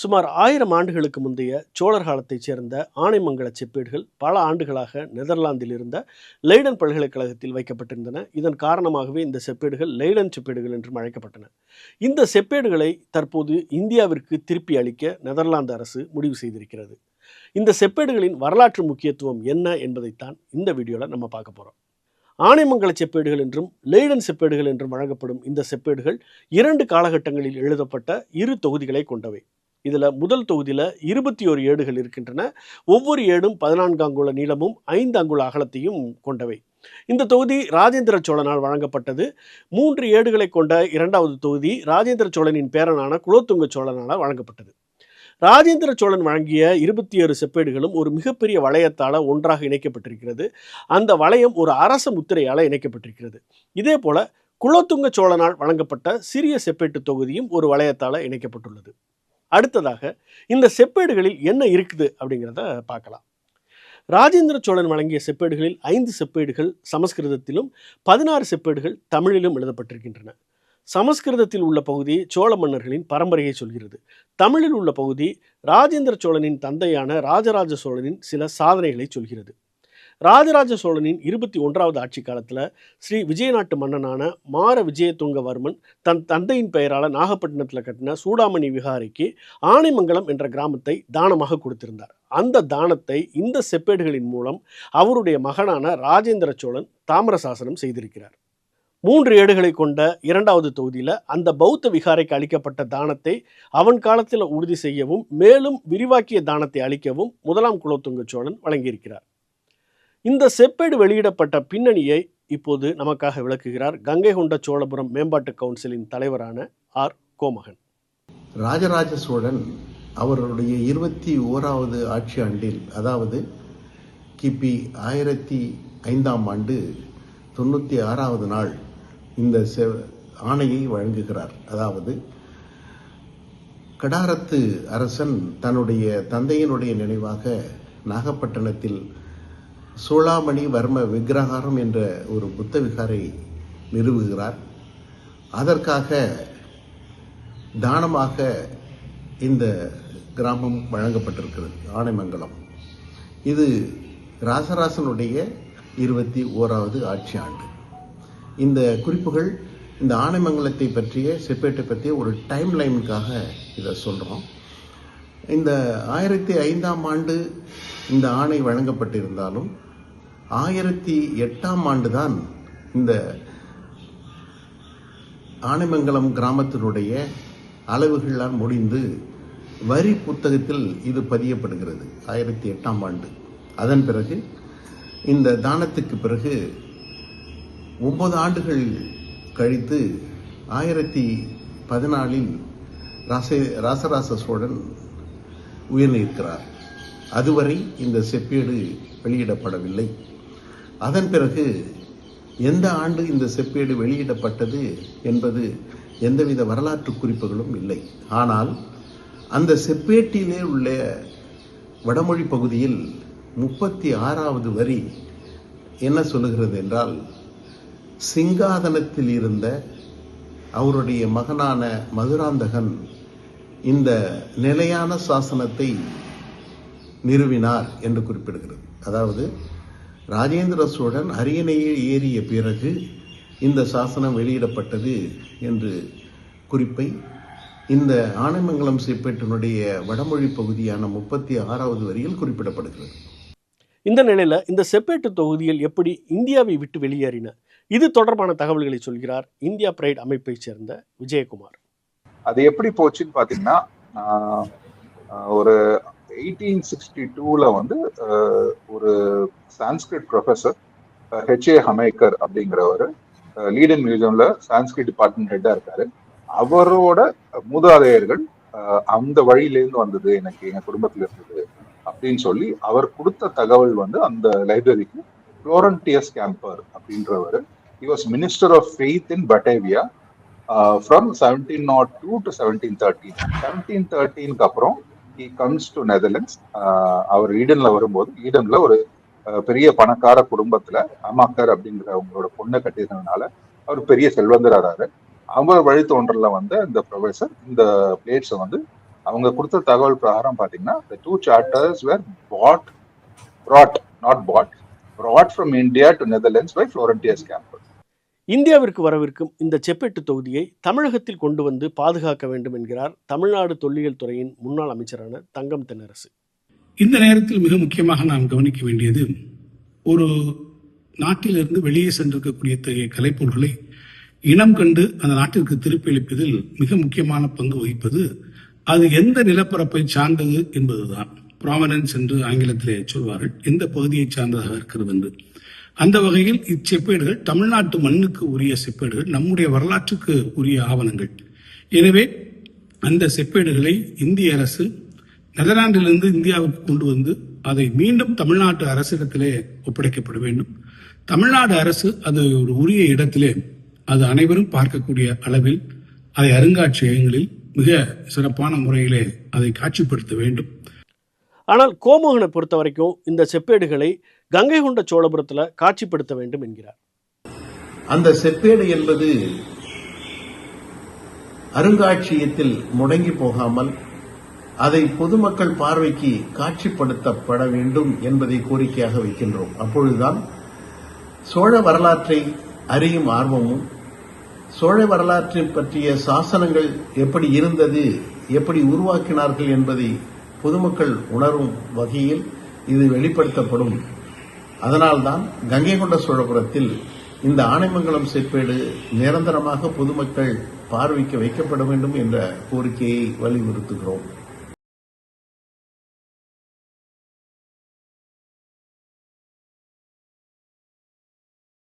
சுமார் 1000 ஆண்டுகளுக்கு முந்தைய சோழர் காலத்தைச் சேர்ந்த ஆனைமங்கல செப்பேடுகள் பல ஆண்டுகளாக நெதர்லாந்தில் இருந்த லெய்டன் பல்கலைக்கழகத்தில் வைக்கப்பட்டிருந்தன. இதன் காரணமாகவே இந்த செப்பேடுகள் லெய்டன் செப்பேடுகள் என்றும் அழைக்கப்பட்டன. இந்த செப்பேடுகளை தற்போது இந்தியாவிற்கு திருப்பி அளிக்க நெதர்லாந்து அரசு முடிவு செய்திருக்கிறது. இந்த செப்பேடுகளின் வரலாற்று முக்கியத்துவம் என்ன என்பதைத்தான் இந்த வீடியோவில் நம்ம பார்க்க போகிறோம். ஆனைமங்கல செப்பேடுகள் என்றும் லெய்டன் செப்பேடுகள் என்றும் வழங்கப்படும் இந்த செப்பேடுகள் 2 காலகட்டங்களில் எழுதப்பட்ட 2 தொகுதிகளை கொண்டவை. இதில் முதல் தொகுதியில் 21 ஏடுகள் இருக்கின்றன. ஒவ்வொரு ஏடும் 14 அங்குல நீளமும் 5 அங்குல அகலத்தையும் கொண்டவை. இந்த தொகுதி ராஜேந்திர சோழனால் வழங்கப்பட்டது. 3 ஏடுகளை கொண்ட 2வது தொகுதி ராஜேந்திர சோழனின் பேரனான குலோத்துங்க சோழனால் வழங்கப்பட்டது. ராஜேந்திர சோழன் வழங்கிய 27 செப்பேடுகளும் ஒரு மிகப்பெரிய வளையத்தால் ஒன்றாக இணைக்கப்பட்டிருக்கிறது. அந்த வளையம் ஒரு அரச முத்திரையால் இணைக்கப்பட்டிருக்கிறது. இதே போல குலோத்துங்க சோழனால் வழங்கப்பட்ட சிறிய செப்பேட்டு தொகுதியும் ஒரு வளையத்தால் இணைக்கப்பட்டுள்ளது. அடுத்ததாக இந்த செப்பேடுகளில் என்ன இருக்குது அப்படிங்கிறத பார்க்கலாம். ராஜேந்திர சோழன் வழங்கிய செப்பேடுகளில் 5 செப்பேடுகள் சமஸ்கிருதத்திலும் 16 செப்பேடுகள் தமிழிலும் எழுதப்பட்டிருக்கின்றன. சமஸ்கிருதத்தில் உள்ள பகுதி சோழ மன்னர்களின் பரம்பரையை சொல்கிறது. தமிழில் உள்ள பகுதி ராஜேந்திர சோழனின் தந்தையான ராஜராஜ சோழனின் சில சாதனைகளை சொல்கிறது. ராஜராஜ சோழனின் 21வது ஆட்சி காலத்தில் ஸ்ரீ விஜயநாட்டு மன்னனான மார விஜயதுங்கவர்மன் தன் தந்தையின் பெயரால் நாகப்பட்டினத்தில் கட்டின சூடாமணி விகாரைக்கு ஆனைமங்கலம் என்ற கிராமத்தை தானமாக கொடுத்திருந்தார். அந்த தானத்தை இந்த செப்பேடுகளின் மூலம் அவருடைய மகனான ராஜேந்திர சோழன் தாமிரசாசனம் செய்திருக்கிறார். 3 ஏடுகளை கொண்ட 2வது தொகுதியில் அந்த பௌத்த விகாரைக்கு அளிக்கப்பட்ட தானத்தை அவன் காலத்தில் உறுதி செய்யவும் மேலும் விரிவாக்கிய தானத்தை அளிக்கவும் 1ஆம் குலோத்துங்க சோழன் வழங்கியிருக்கிறார். இந்த செப்பேடு வெளியிடப்பட்ட பின்னணியை இப்போது நமக்காக விளக்குகிறார் கங்கை கொண்ட சோழபுரம் மேம்பாட்டு கவுன்சிலின் தலைவரான ஆர். கோமகன். ராஜராஜ சோழன் அவருடைய 21வது ஆட்சி ஆண்டில், அதாவது கிபி 1005ஆம் ஆண்டு 96வது நாள் இந்த ஆணையை வழங்குகிறார். அதாவது கடாரத்து அரசன் தன்னுடைய தந்தையினுடைய நினைவாக நாகப்பட்டினத்தில் சூளாமணி வர்ம விக்கிரகாரம் என்ற ஒரு புத்த விகாரை நிறுவுகிறார். அதற்காக தானமாக இந்த கிராமம் வழங்கப்பட்டிருக்கிறது, ஆனைமங்கலம். இது ராசராசனுடைய 21வது ஆட்சி ஆண்டு. இந்த குறிப்புகள் இந்த ஆனைமங்கலத்தை பற்றிய செப்பேட்டை பற்றிய ஒரு டைம் லைனுக்காக இதை சொல்கிறோம். இந்த 1005ஆம் ஆண்டு இந்த ஆணை வழங்கப்பட்டிருந்தாலும் 1008ஆம் ஆண்டு தான் இந்த ஆனைமங்கலம் கிராமத்தினுடைய அளவுகளால் முடிந்து வரி புத்தகத்தில் இது பதியப்படுகிறது 1008ஆம் ஆண்டு. அதன் பிறகு இந்த தானத்துக்கு பிறகு 9 ஆண்டுகள் கழித்து 1014இல் ராசராச சோழன் உயிர் நீக்கிறார். அதுவரை இந்த செப்பேடு வெளியிடப்படவில்லை. அதன் பிறகு எந்த ஆண்டு இந்த செப்பேடு வெளியிடப்பட்டது என்பது எந்தவித வரலாற்று குறிப்புகளும் இல்லை. ஆனால் அந்த செப்பேட்டிலே உள்ள வடமொழி பகுதியில் 36வது வரி என்ன சொல்லுகிறது என்றால், சிங்காதனத்தில் இருந்த அவருடைய மகனான மதுராந்தகன் இந்த நிலையான சாசனத்தை நிறுவினார் என்று குறிப்பிடுகிறது. அதாவது ராஜேந்திர சோழன் அரியணையை ஏறிய பிறகு இந்த சாசனம் வெளியிடப்பட்டது என்று குறிப்பை இந்த ஆனைமங்கலம் செப்பேட்டினுடைய வடமொழி பகுதியான 36வது வரியில் குறிப்பிடப்படுகிறது. இந்த நிலையில் இந்த செப்பேட்டு தொகுதியில் எப்படி இந்தியாவை விட்டு வெளியேறின, இது தொடர்பான தகவல்களை சொல்கிறார் இந்தியா பிரைட் அமைப்பை சேர்ந்த விஜயகுமார். அது எப்படி போச்சுன்னு பாத்தீங்கன்னா, ஒரு 1862ல ஒரு சான்ஸ்கிரிட் ப்ரொஃபஸர் ஹெச்.ஏ. ஹமேக்கர் அப்படிங்கிறவர் லீடன் மியூசியம்ல சான்ஸ்கிரிட் டிபார்ட்மெண்ட் ஹெட்டா இருக்காரு. அவரோட மூதாதையர்கள் அந்த வழியிலேருந்து வந்தது, எனக்கு எங்க குடும்பத்துல இருந்தது அப்படின்னு சொல்லி அவர் கொடுத்த தகவல் அந்த லைப்ரரிக்கு ஃப்ளோரண்டியஸ் கேம்பர் அப்படின்றவர், he was minister of faith in Batavia from 1702 to 1713. 1713க்கு அப்புறம் he comes to Netherlands. அவர் ஈடன்ல வரும்போது, ஈடன்ல ஒரு பெரிய பணக்கார குடும்பத்துல அமாக்கர் அப்படிங்கிற அவங்களோட பொண்ணை கட்டியிருந்ததுனால அவர் பெரிய செல்வந்தராரு. அவர் வழித்தோன்றல இந்த ப்ரொஃபஸர் இந்த பிளேட்ஸை அவங்க கொடுத்த தகவல் பிரகாரம் பாத்தீங்கன்னா the two charters were brought from India to Netherlands by Florentius Campbell. இந்தியாவிற்கு வரவிருக்கும் இந்த செப்பேட்டு தொகுதியை தமிழகத்தில் கொண்டு வந்து பாதுகாக்க வேண்டும் என்கிறார் தமிழ்நாடு தொல்லியல் துறையின் முன்னாள் அமைச்சரான தங்கம் தென்னரசு. இந்த நேரத்தில் மிக முக்கியமாக நாம் கவனிக்க வேண்டியது, ஒரு நாட்டிலிருந்து வெளியே சென்றிருக்கக்கூடிய இத்தகைய கலைப்பொருட்களை இனம் கண்டு அந்த நாட்டிற்கு திருப்பி அளிப்பதில் மிக முக்கியமான பங்கு வகிப்பது அது எந்த நிலப்பரப்பை சார்ந்தது என்பதுதான். ப்ராவனன்ஸ் என்று ஆங்கிலத்திலே சொல்வார்கள், எந்த பகுதியை சார்ந்ததாக இருக்கிறது என்று. அந்த வகையில் இச்செப்பேடுகள் தமிழ்நாட்டு மண்ணுக்கு உரிய செப்பேடுகள், நம்முடைய வரலாற்றுக்கு உரிய ஆவணங்கள். எனவே அந்த செப்பேடுகளை இந்திய அரசு நெதர்லாந்திலிருந்து இந்தியாவுக்கு கொண்டு வந்து அதை மீண்டும் தமிழ்நாட்டு அரசிடத்திலே ஒப்படைக்கப்பட வேண்டும். தமிழ்நாடு அரசு அது ஒரு உரிய இடத்திலே அது அனைவரும் பார்க்கக்கூடிய அளவில் அதை அருங்காட்சியகங்களில் மிக சிறப்பான முறையிலே அதை காட்சிப்படுத்த வேண்டும். ஆனால் கோமோகனை பொறுத்த வரைக்கும் இந்த செப்பேடுகளை கங்கை கொண்ட சோழபுரத்தில் காட்சிப்படுத்த வேண்டும் என்கிறார். அந்த செப்பேடு என்பது அருங்காட்சியகத்தில் முடங்கி போகாமல் அதை பொதுமக்கள் பார்வைக்கு காட்சிப்படுத்தப்பட வேண்டும் என்பதை கோரிக்கையாக வைக்கின்றோம். அப்பொழுதுதான் சோழ வரலாற்றை அறியும் ஆர்வமும், சோழ வரலாற்றை பற்றிய சாசனங்கள் எப்படி இருந்தது, எப்படி உருவாக்கினார்கள் என்பதை பொதுமக்கள் உணரும் வகையில் இது வெளிப்படுத்தப்படும். அதனால்தான் கங்கை கொண்ட சோழபுரத்தில் இந்த ஆனைமங்கலம் செப்பேடு நிரந்தரமாக பொதுமக்கள் பார்வைக்கு வைக்கப்பட வேண்டும் என்ற கோரிக்கையை வலியுறுத்துகிறோம்.